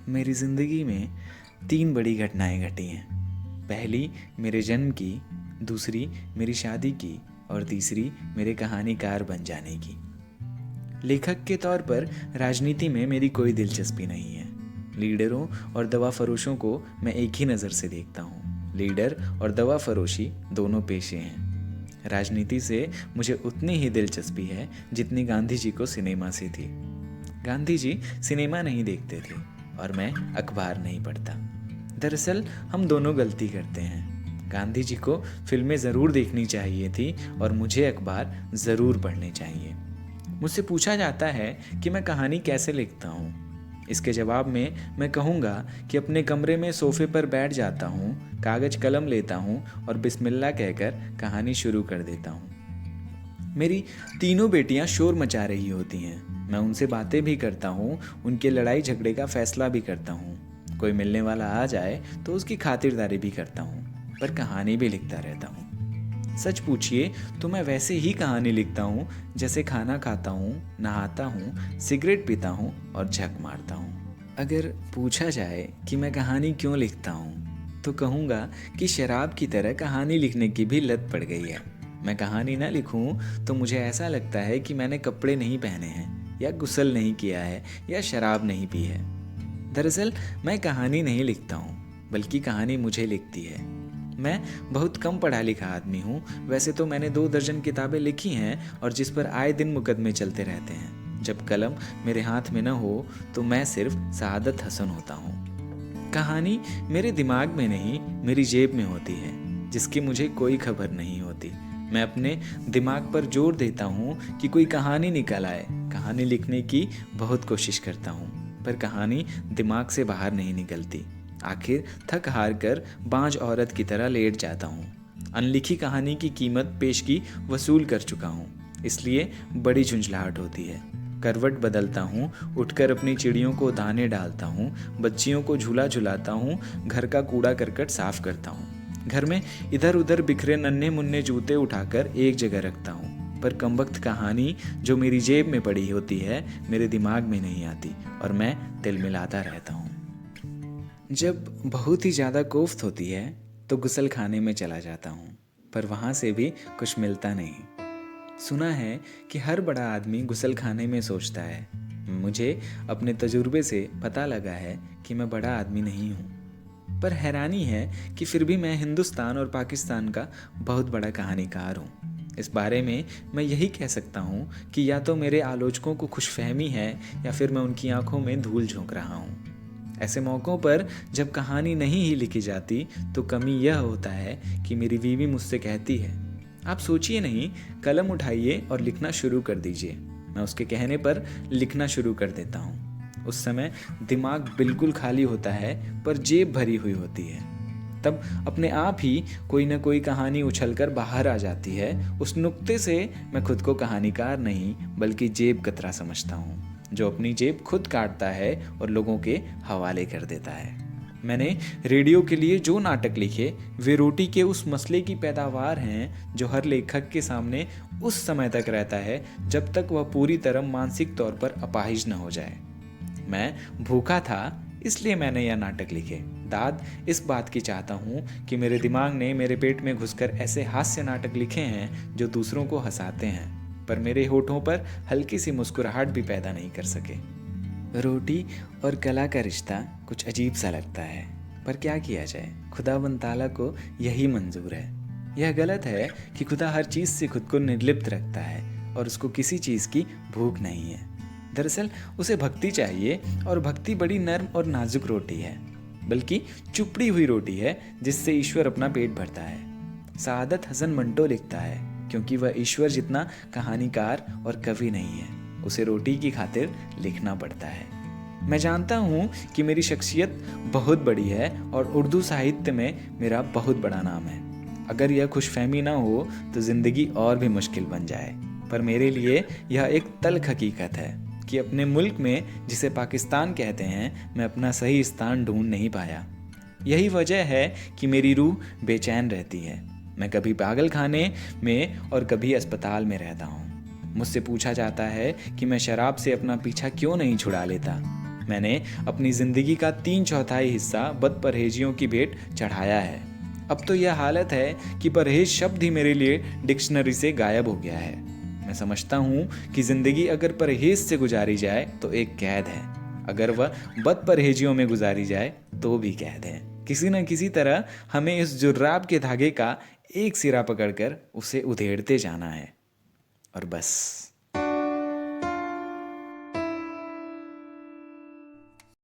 मेरी ज़िंदगी में 3 बड़ी घटनाएं घटी हैं। पहली मेरे जन्म की, दूसरी मेरी शादी की और तीसरी मेरे कहानीकार बन जाने की। लेखक के तौर पर राजनीति में मेरी कोई दिलचस्पी नहीं है। लीडरों और दवा फरोशों को मैं एक ही नज़र से देखता हूँ। लीडर और दवा फरोशी दोनों पेशे हैं। राजनीति से मुझे उतनी ही दिलचस्पी है जितनी गांधी जी को सिनेमा से थी। गांधी जी सिनेमा नहीं देखते थे और मैं अखबार नहीं पढ़ता। दरअसल हम दोनों गलती करते हैं। गांधी जी को फिल्में ज़रूर देखनी चाहिए थी और मुझे अखबार ज़रूर पढ़ने चाहिए। मुझसे पूछा जाता है कि मैं कहानी कैसे लिखता हूँ। इसके जवाब में मैं कहूँगा कि अपने कमरे में सोफे पर बैठ जाता हूँ, कागज़ कलम लेता हूँ और बिस्मिल्लाह कहकर कहानी शुरू कर देता हूँ। मेरी तीनों बेटियाँ शोर मचा रही होती हैं। मैं उनसे बातें भी करता हूँ, उनके लड़ाई झगड़े का फैसला भी करता हूँ। कोई मिलने वाला आ जाए तो उसकी खातिरदारी भी करता हूँ, पर कहानी भी लिखता रहता हूँ। सच पूछिए तो मैं वैसे ही कहानी लिखता हूँ जैसे खाना खाता हूँ, नहाता हूँ, सिगरेट पीता हूँ और झक मारता हूँ। अगर पूछा जाए कि मैं कहानी क्यों लिखता हूँ तो कहूँगा कि शराब की तरह कहानी लिखने की भी लत पड़ गई है। मैं कहानी ना लिखूँ तो मुझे ऐसा लगता है कि मैंने कपड़े नहीं पहने हैं या गुस्ल नहीं किया है या शराब नहीं पी है। दरअसल मैं कहानी नहीं लिखता हूँ, बल्कि कहानी मुझे लिखती है। मैं बहुत कम पढ़ा लिखा आदमी हूँ। वैसे तो मैंने 2 दर्जन किताबें लिखी हैं और जिस पर आए दिन मुकदमे चलते रहते हैं। जब कलम मेरे हाथ में न हो तो मैं सिर्फ सआदत हसन होता हूँ। कहानी मेरे दिमाग में नहीं, मेरी जेब में होती है, जिसकी मुझे कोई खबर नहीं होती। मैं अपने दिमाग पर जोर देता हूँ कि कोई कहानी निकल आए। कहानी लिखने की बहुत कोशिश करता हूँ, पर कहानी दिमाग से बाहर नहीं निकलती। आखिर थक हार कर बांझ औरत की तरह लेट जाता हूँ। अनलिखी कहानी की कीमत पेशगी वसूल कर चुका हूँ, इसलिए बड़ी झुंझलाहट होती है। करवट बदलता हूँ, उठकर अपनी चिड़ियों को दाने डालता हूँ, बच्चियों को झूला झुलाता हूँ, घर का कूड़ा करकट साफ करता हूँ। घर में इधर उधर बिखरे नन्हे मुन्ने जूते उठाकर एक जगह रखता हूँ, पर कमबख्त कहानी जो मेरी जेब में पड़ी होती है मेरे दिमाग में नहीं आती और मैं तिलमिलाता रहता हूँ। जब बहुत ही ज़्यादा कोफ्त होती है तो गुसल खाने में चला जाता हूँ, पर वहाँ से भी कुछ मिलता नहीं। सुना है कि हर बड़ा आदमी गुसल खाने में सोचता है। मुझे अपने तजुर्बे से पता लगा है कि मैं बड़ा आदमी नहीं हूँ, पर हैरानी है कि फिर भी मैं हिंदुस्तान और पाकिस्तान का बहुत बड़ा कहानीकार हूँ। इस बारे में मैं यही कह सकता हूँ कि या तो मेरे आलोचकों को खुशफहमी है या फिर मैं उनकी आंखों में धूल झोंक रहा हूँ। ऐसे मौक़ों पर जब कहानी नहीं ही लिखी जाती तो कमी यह होता है कि मेरी बीवी मुझसे कहती है, आप सोचिए नहीं, कलम उठाइए और लिखना शुरू कर दीजिए। मैं उसके कहने पर लिखना शुरू कर देता हूँ। उस समय दिमाग बिल्कुल खाली होता है पर जेब भरी हुई होती है। तब अपने आप ही कोई ना कोई कहानी उछलकर बाहर आ जाती है। उस नुक्ते से मैं खुद को कहानीकार नहीं बल्कि जेब कतरा समझता हूँ, जो अपनी जेब खुद काटता है और लोगों के हवाले कर देता है। मैंने रेडियो के लिए जो नाटक लिखे वे रोटी के उस मसले की पैदावार हैं जो हर लेखक के सामने उस समय तक रहता है जब तक वह पूरी तरह मानसिक तौर पर अपाहिज न हो जाए। मैं भूखा था इसलिए मैंने यह नाटक लिखे। दाद इस बात की चाहता हूँ कि मेरे दिमाग ने मेरे पेट में घुसकर ऐसे हास्य नाटक लिखे हैं जो दूसरों को हंसाते हैं, पर मेरे होठों पर हल्की सी मुस्कुराहट भी पैदा नहीं कर सके। रोटी और कला का रिश्ता कुछ अजीब सा लगता है, पर क्या किया जाए, खुदावंद ताला को यही मंजूर है। यह गलत है कि खुदा हर चीज़ से खुद को निर्लिप्त रखता है और उसको किसी चीज़ की भूख नहीं है। दरअसल उसे भक्ति चाहिए और भक्ति बड़ी नर्म और नाजुक रोटी है, बल्कि चुपड़ी हुई रोटी है जिससे ईश्वर अपना पेट भरता है। सआदत हसन मंटो लिखता है क्योंकि वह ईश्वर जितना कहानीकार और कवि नहीं है, उसे रोटी की खातिर लिखना पड़ता है। मैं जानता हूँ कि मेरी शख्सियत बहुत बड़ी है और उर्दू साहित्य में मेरा बहुत बड़ा नाम है। अगर यह खुशफहमी ना हो तो ज़िंदगी और भी मुश्किल बन जाए, पर मेरे लिए यह एक तल्ख हकीकत है कि अपने मुल्क में जिसे पाकिस्तान कहते हैं मैं अपना सही स्थान ढूंढ नहीं पाया। यही वजह है कि मेरी रूह बेचैन रहती है। मैं कभी पागल खाने में और कभी अस्पताल में रहता हूँ। मुझसे पूछा जाता है कि मैं शराब से अपना पीछा क्यों नहीं छुड़ा लेता। मैंने अपनी ज़िंदगी का 3/4 हिस्सा बदपरहेजियों की भेंट चढ़ाया है। अब तो यह हालत है कि परहेज शब्द ही मेरे लिए डिक्शनरी से गायब हो गया है। मैं समझता हूँ कि ज़िंदगी अगर परहेज से गुजारी जाए तो एक कैद है, अगर वह बदपरहेजियों में गुजारी जाए तो भी कैद है। किसी न किसी तरह हमें इस जुर्राब के धागे का एक सिरा पकड़कर उसे उधेड़ते जाना है, और बस।